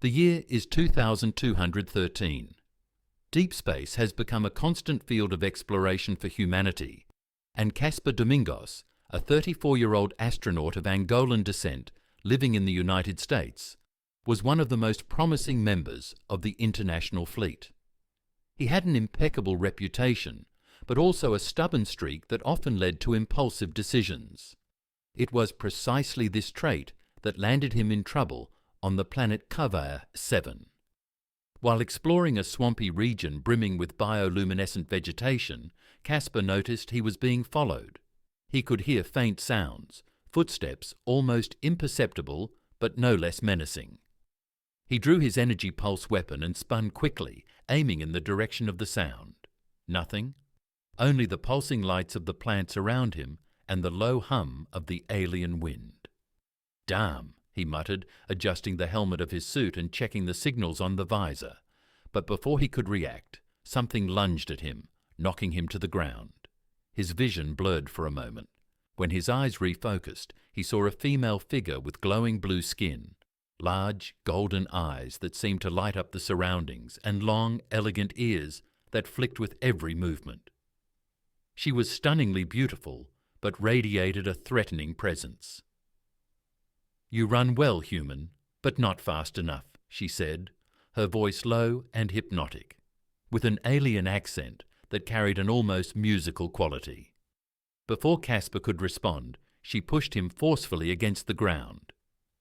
The year is 2213. Deep space has become a constant field of exploration for humanity, and Casper Domingos, a 34-year-old astronaut of Angolan descent living in the United States, was one of the most promising members of the international fleet. He had an impeccable reputation, but also a stubborn streak that often led to impulsive decisions. It was precisely this trait that landed him in trouble on the planet Kavaya 7. While exploring a swampy region brimming with bioluminescent vegetation, Casper noticed he was being followed. He could hear faint sounds, footsteps almost imperceptible but no less menacing. He drew his energy pulse weapon and spun quickly, aiming in the direction of the sound. Nothing. Only the pulsing lights of the plants around him and the low hum of the alien wind. "Damn," he muttered, adjusting the helmet of his suit and checking the signals on the visor. But before he could react, something lunged at him, knocking him to the ground. His vision blurred for a moment. When his eyes refocused, he saw a female figure with glowing blue skin, large, golden eyes that seemed to light up the surroundings, and long, elegant ears that flicked with every movement. She was stunningly beautiful, but radiated a threatening presence. "You run well, human, but not fast enough," she said, her voice low and hypnotic, with an alien accent that carried an almost musical quality. Before Casper could respond, she pushed him forcefully against the ground.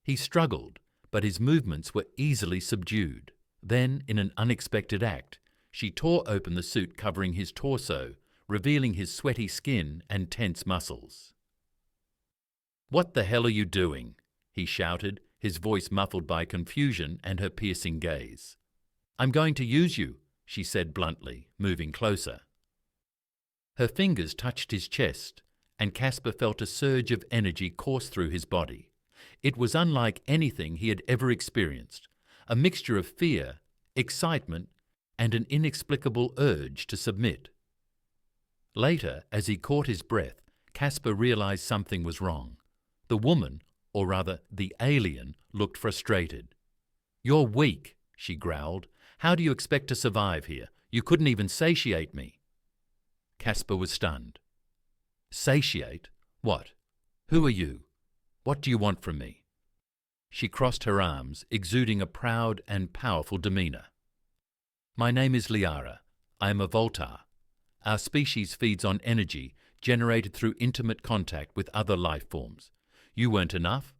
He struggled, but his movements were easily subdued. Then, in an unexpected act, she tore open the suit covering his torso, revealing his sweaty skin and tense muscles. "What the hell are you doing?" he shouted, his voice muffled by confusion and her piercing gaze. "I'm going to use you," she said bluntly, moving closer. Her fingers touched his chest, and Casper felt a surge of energy course through his body. It was unlike anything he had ever experienced, a mixture of fear, excitement, and an inexplicable urge to submit. Later, as he caught his breath, Casper realized something was wrong. The woman, or rather the alien, looked frustrated. "You're weak," she growled. "How do you expect to survive here? You couldn't even satiate me." Casper was stunned. "Satiate? What? Who are you? What do you want from me?" She crossed her arms, exuding a proud and powerful demeanor. "My name is Liara. I am a Voltar. Our species feeds on energy generated through intimate contact with other life forms. You weren't enough,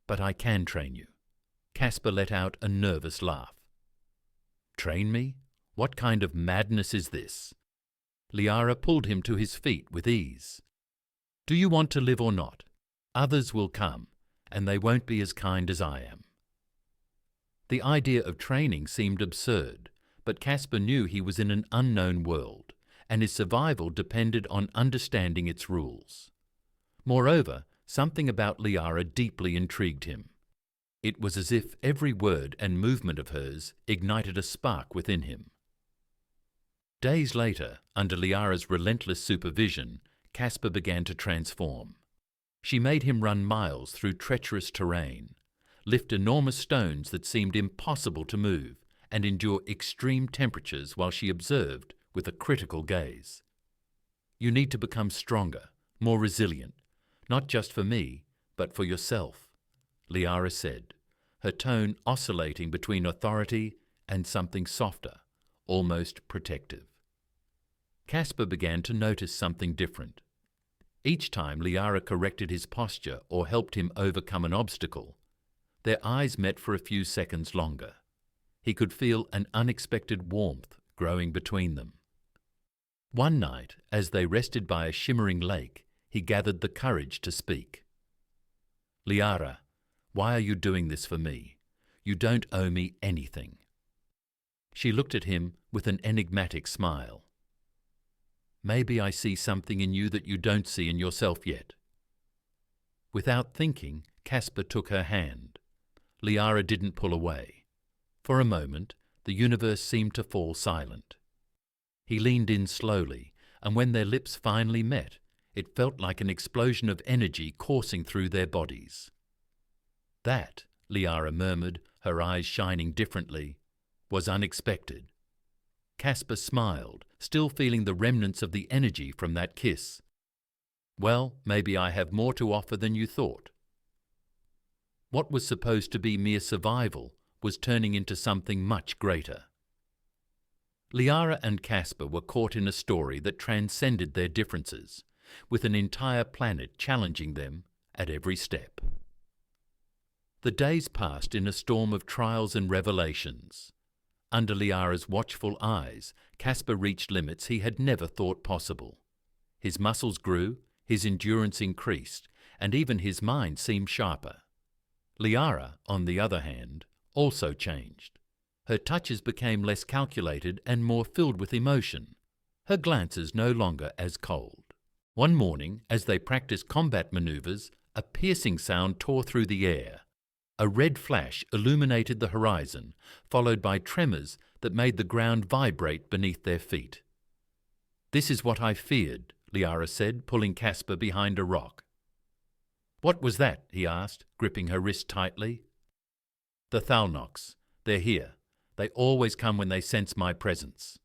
but I can train you." Casper let out a nervous laugh. "Train me? What kind of madness is this?" Liara pulled him to his feet with ease. "Do you want to live or not? Others will come, and they won't be as kind as I am." The idea of training seemed absurd, but Casper knew he was in an unknown world, and his survival depended on understanding its rules. Moreover, something about Liara deeply intrigued him. It was as if every word and movement of hers ignited a spark within him. Days later, under Liara's relentless supervision, Casper began to transform. She made him run miles through treacherous terrain, lift enormous stones that seemed impossible to move, and endure extreme temperatures while she observed with a critical gaze. "You need to become stronger, more resilient, not just for me, but for yourself," Liara said, her tone oscillating between authority and something softer, almost protective. Casper began to notice something different. Each time Liara corrected his posture or helped him overcome an obstacle, their eyes met for a few seconds longer. He could feel an unexpected warmth growing between them. One night, as they rested by a shimmering lake, he gathered the courage to speak. "Liara, why are you doing this for me? You don't owe me anything." She looked at him with an enigmatic smile. "Maybe I see something in you that you don't see in yourself yet." Without thinking, Casper took her hand. Liara didn't pull away. For a moment, the universe seemed to fall silent. He leaned in slowly, and when their lips finally met, it felt like an explosion of energy coursing through their bodies. "That," Liara murmured, her eyes shining differently, was unexpected. Caspar smiled, still feeling the remnants of the energy from that kiss. "Well, maybe I have more to offer than you thought." What was supposed to be mere survival was turning into something much greater. Liara and Caspar were caught in a story that transcended their differences, with an entire planet challenging them at every step. The days passed in a storm of trials and revelations. Under Liara's watchful eyes, Caspar reached limits he had never thought possible. His muscles grew, his endurance increased, and even his mind seemed sharper. Liara, on the other hand, also changed. Her touches became less calculated and more filled with emotion, her glances no longer as cold. One morning, as they practiced combat maneuvers, a piercing sound tore through the air. A red flash illuminated the horizon, followed by tremors that made the ground vibrate beneath their feet. "This is what I feared," Liara said, pulling Caspar behind a rock. "What was that?" he asked, gripping her wrist tightly. "The Thalnox. They're here. They always come when they sense my presence."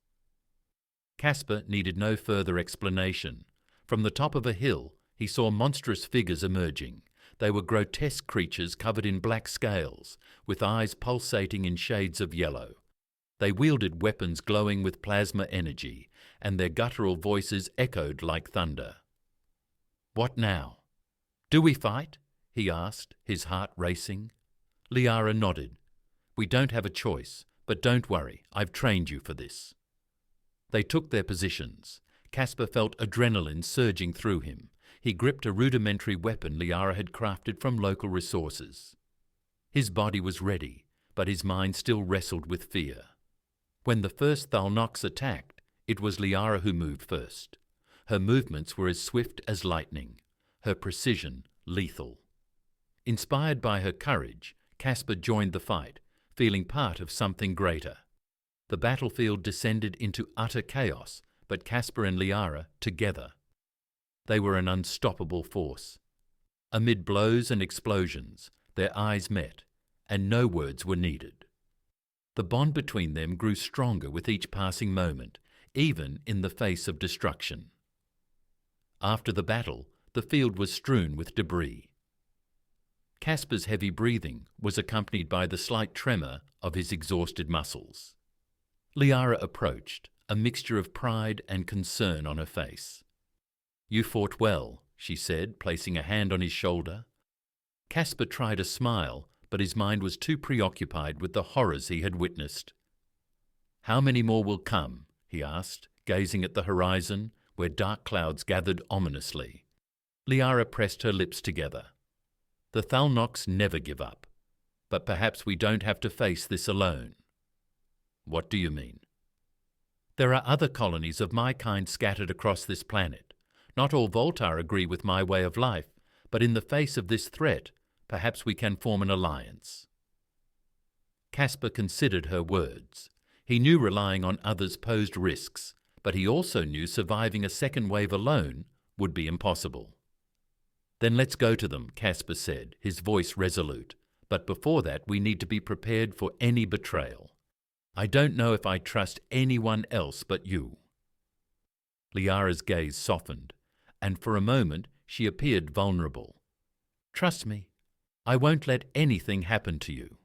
Caspar needed no further explanation. From the top of a hill, he saw monstrous figures emerging. They were grotesque creatures covered in black scales, with eyes pulsating in shades of yellow. They wielded weapons glowing with plasma energy, and their guttural voices echoed like thunder. "What now? Do we fight?" he asked, his heart racing. Liara nodded. "We don't have a choice, but don't worry, I've trained you for this." They took their positions. Caspar felt adrenaline surging through him. He gripped a rudimentary weapon Liara had crafted from local resources. His body was ready, but his mind still wrestled with fear. When the first Thalnox attacked, it was Liara who moved first. Her movements were as swift as lightning, her precision lethal. Inspired by her courage, Caspar joined the fight, feeling part of something greater. The battlefield descended into utter chaos, but Caspar and Liara together. They were an unstoppable force. Amid blows and explosions, their eyes met, and no words were needed. The bond between them grew stronger with each passing moment, even in the face of destruction. After the battle, the field was strewn with debris. Caspar's heavy breathing was accompanied by the slight tremor of his exhausted muscles. Liara approached, a mixture of pride and concern on her face. "You fought well," she said, placing a hand on his shoulder. Caspar tried a smile, but his mind was too preoccupied with the horrors he had witnessed. "How many more will come?" he asked, gazing at the horizon, where dark clouds gathered ominously. Liara pressed her lips together. "The Thalnox never give up. But perhaps we don't have to face this alone." "What do you mean?" "There are other colonies of my kind scattered across this planet. Not all Voltar agree with my way of life, but in the face of this threat, perhaps we can form an alliance." Caspar considered her words. He knew relying on others posed risks, but he also knew surviving a second wave alone would be impossible. "Then let's go to them," Caspar said, his voice resolute. "But before that, we need to be prepared for any betrayal. I don't know if I trust anyone else but you." Liara's gaze softened, and for a moment she appeared vulnerable. "Trust me, I won't let anything happen to you."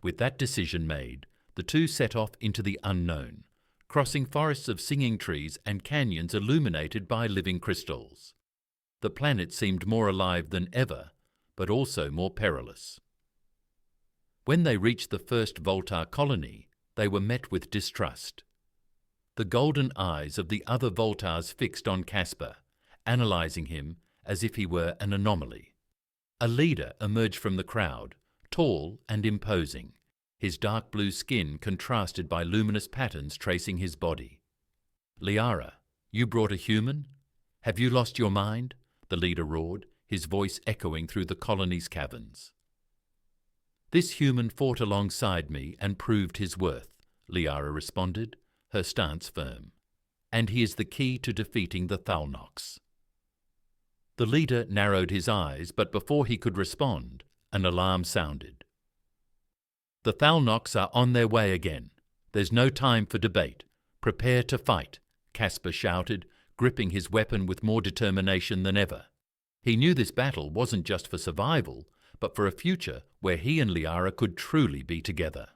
With that decision made, the two set off into the unknown, crossing forests of singing trees and canyons illuminated by living crystals. The planet seemed more alive than ever, but also more perilous. When they reached the first Voltar colony, they were met with distrust. The golden eyes of the other Voltars fixed on Caspar, analyzing him as if he were an anomaly. A leader emerged from the crowd, tall and imposing, his dark blue skin contrasted by luminous patterns tracing his body. "Liara, you brought a human? Have you lost your mind?" the leader roared, his voice echoing through the colony's caverns. "This human fought alongside me and proved his worth," Liara responded, her stance firm. "And he is the key to defeating the Thalnox." The leader narrowed his eyes, but before he could respond, an alarm sounded. The Thalnox are on their way again. There's no time for debate. Prepare to fight, Caspar shouted, gripping his weapon with more determination than ever. He knew this battle wasn't just for survival, but for a future where he and Liara could truly be together.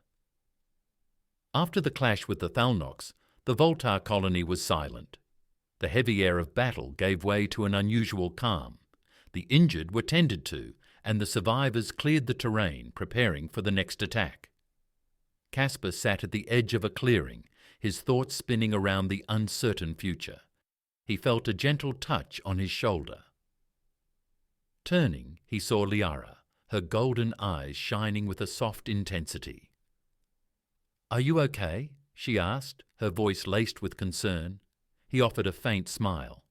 After the clash with the Thalnox, the Voltar colony was silent. The heavy air of battle gave way to an unusual calm. The injured were tended to, and the survivors cleared the terrain, preparing for the next attack. Caspar sat at the edge of a clearing, his thoughts spinning around the uncertain future. He felt a gentle touch on his shoulder. Turning, he saw Liara, her golden eyes shining with a soft intensity. "Are you okay?" she asked, her voice laced with concern. He offered a faint smile.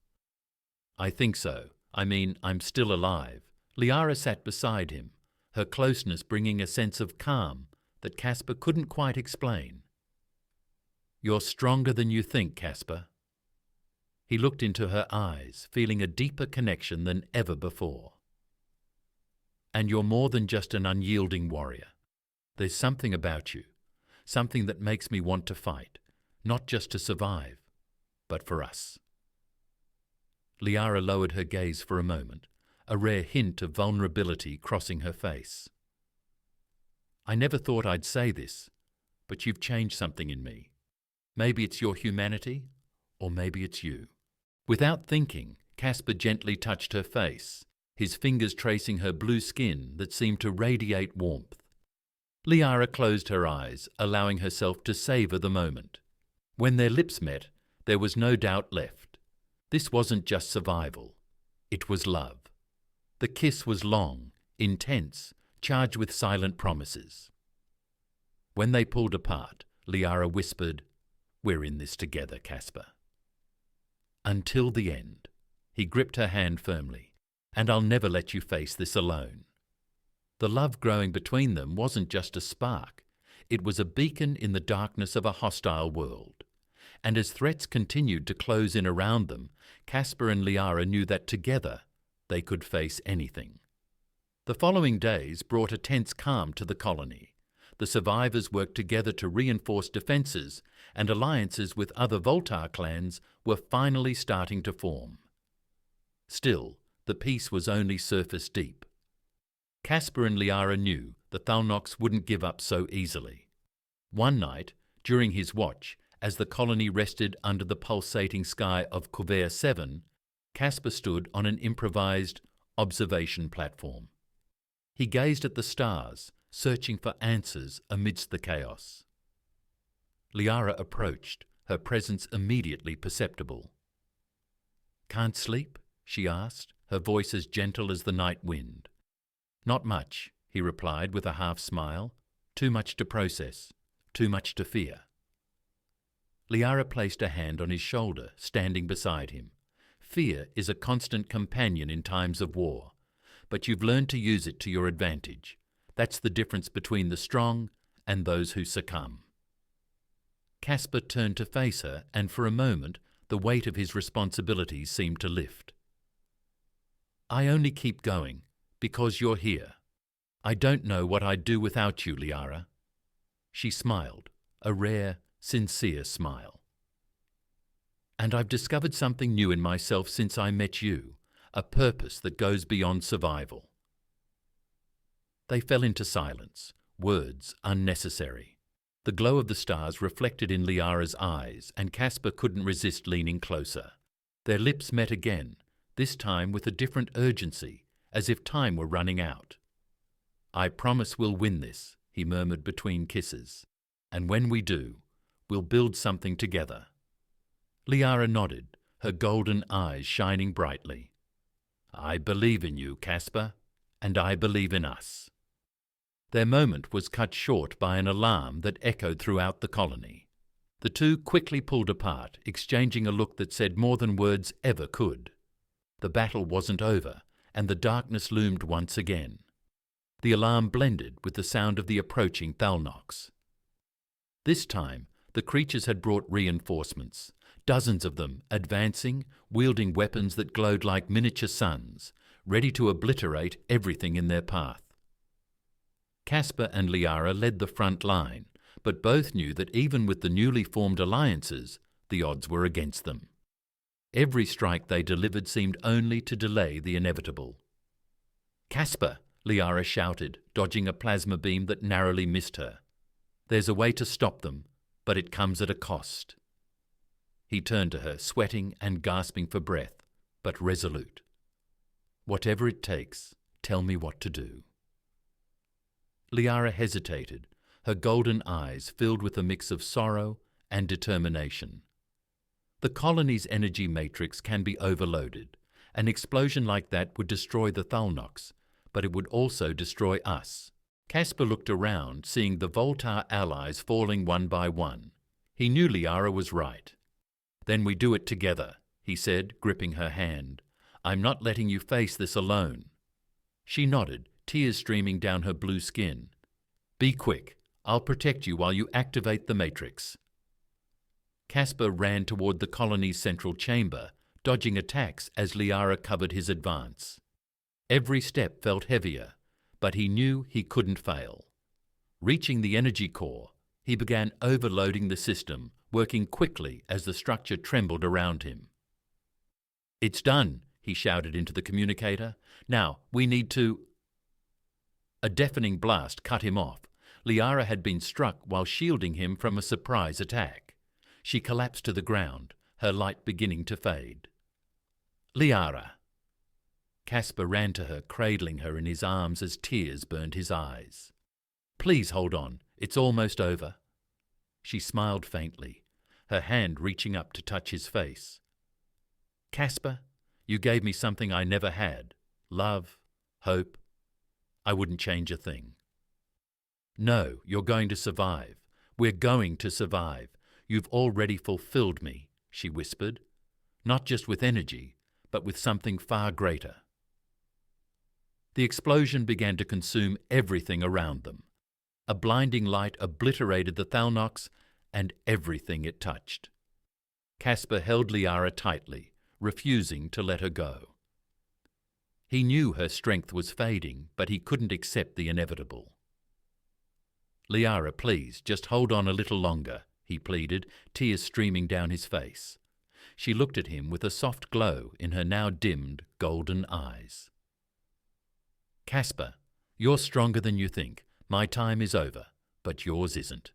"I think so. I mean, I'm still alive." Liara sat beside him, her closeness bringing a sense of calm that Caspar couldn't quite explain. "You're stronger than you think, Caspar." He looked into her eyes, feeling a deeper connection than ever before. "And you're more than just an unyielding warrior. There's something about you, something that makes me want to fight, not just to survive, but for us." Liara lowered her gaze for a moment, a rare hint of vulnerability crossing her face. "I never thought I'd say this, but you've changed something in me. Maybe it's your humanity, or maybe it's you." Without thinking, Caspar gently touched her face, his fingers tracing her blue skin that seemed to radiate warmth. Liara closed her eyes, allowing herself to savor the moment. When their lips met, there was no doubt left. This wasn't just survival. It was love. The kiss was long, intense, charged with silent promises. When they pulled apart, Liara whispered, "We're in this together, Caspar." "Until the end." He gripped her hand firmly. "And I'll never let you face this alone." The love growing between them wasn't just a spark. It was a beacon in the darkness of a hostile world. And as threats continued to close in around them, Caspar and Liara knew that together they could face anything. The following days brought a tense calm to the colony. The survivors worked together to reinforce defences, and alliances with other Voltar clans were finally starting to form. Still, the peace was only surface deep. Caspar and Liara knew the Thalnox wouldn't give up so easily. One night, during his watch, as the colony rested under the pulsating sky of Kuvare 7, Caspar stood on an improvised observation platform. He gazed at the stars, searching for answers amidst the chaos. Liara approached, her presence immediately perceptible. "Can't sleep?" she asked, her voice as gentle as the night wind. "Not much," he replied with a half smile. "Too much to process, too much to fear." Liara placed a hand on his shoulder, standing beside him. "Fear is a constant companion in times of war, but you've learned to use it to your advantage. That's the difference between the strong and those who succumb." Caspar turned to face her, and for a moment the weight of his responsibilities seemed to lift. "I only keep going because you're here. I don't know what I'd do without you, Liara." She smiled, a rare, sincere smile. "And I've discovered something new in myself since I met you, a purpose that goes beyond survival." They fell into silence, words unnecessary. The glow of the stars reflected in Liara's eyes, and Caspar couldn't resist leaning closer. Their lips met again, this time with a different urgency, as if time were running out. "I promise we'll win this," he murmured between kisses. "And when we do, we'll build something together." Liara nodded, her golden eyes shining brightly. "I believe in you, Caspar, and I believe in us." Their moment was cut short by an alarm that echoed throughout the colony. The two quickly pulled apart, exchanging a look that said more than words ever could. The battle wasn't over, and the darkness loomed once again. The alarm blended with the sound of the approaching Thalnox. This time, the creatures had brought reinforcements, dozens of them advancing, wielding weapons that glowed like miniature suns, ready to obliterate everything in their path. Caspar and Liara led the front line, but both knew that even with the newly formed alliances, the odds were against them. Every strike they delivered seemed only to delay the inevitable. "Caspar!" Liara shouted, dodging a plasma beam that narrowly missed her. "There's a way to stop them, but it comes at a cost." He turned to her, sweating and gasping for breath, but resolute. "Whatever it takes, tell me what to do." Liara hesitated, her golden eyes filled with a mix of sorrow and determination. The colony's energy matrix can be overloaded. An explosion like that would destroy the Thalnox, but it would also destroy us. Caspar looked around, seeing the Voltar allies falling one by one. He knew Liara was right. "Then we do it together," he said, gripping her hand. "I'm not letting you face this alone." She nodded, tears streaming down her blue skin. "Be quick. I'll protect you while you activate the matrix." Caspar ran toward the colony's central chamber, dodging attacks as Liara covered his advance. Every step felt heavier, but he knew he couldn't fail. Reaching the energy core, he began overloading the system, working quickly as the structure trembled around him. "It's done," he shouted into the communicator. "Now, we need to—" A deafening blast cut him off. Liara had been struck while shielding him from a surprise attack. She collapsed to the ground, her light beginning to fade. "Liara!" Caspar ran to her, cradling her in his arms as tears burned his eyes. "Please hold on. It's almost over." She smiled faintly, her hand reaching up to touch his face. "Caspar, you gave me something I never had. Love, hope. I wouldn't change a thing." "No, you're going to survive. We're going to survive. You've already fulfilled me," she whispered. "Not just with energy, but with something far greater." The explosion began to consume everything around them. A blinding light obliterated the Thalnox and everything it touched. Caspar held Liara tightly, refusing to let her go. He knew her strength was fading, but he couldn't accept the inevitable. "Liara, please, just hold on a little longer," he pleaded, tears streaming down his face. She looked at him with a soft glow in her now dimmed golden eyes. "Caspar, you're stronger than you think. My time is over, but yours isn't."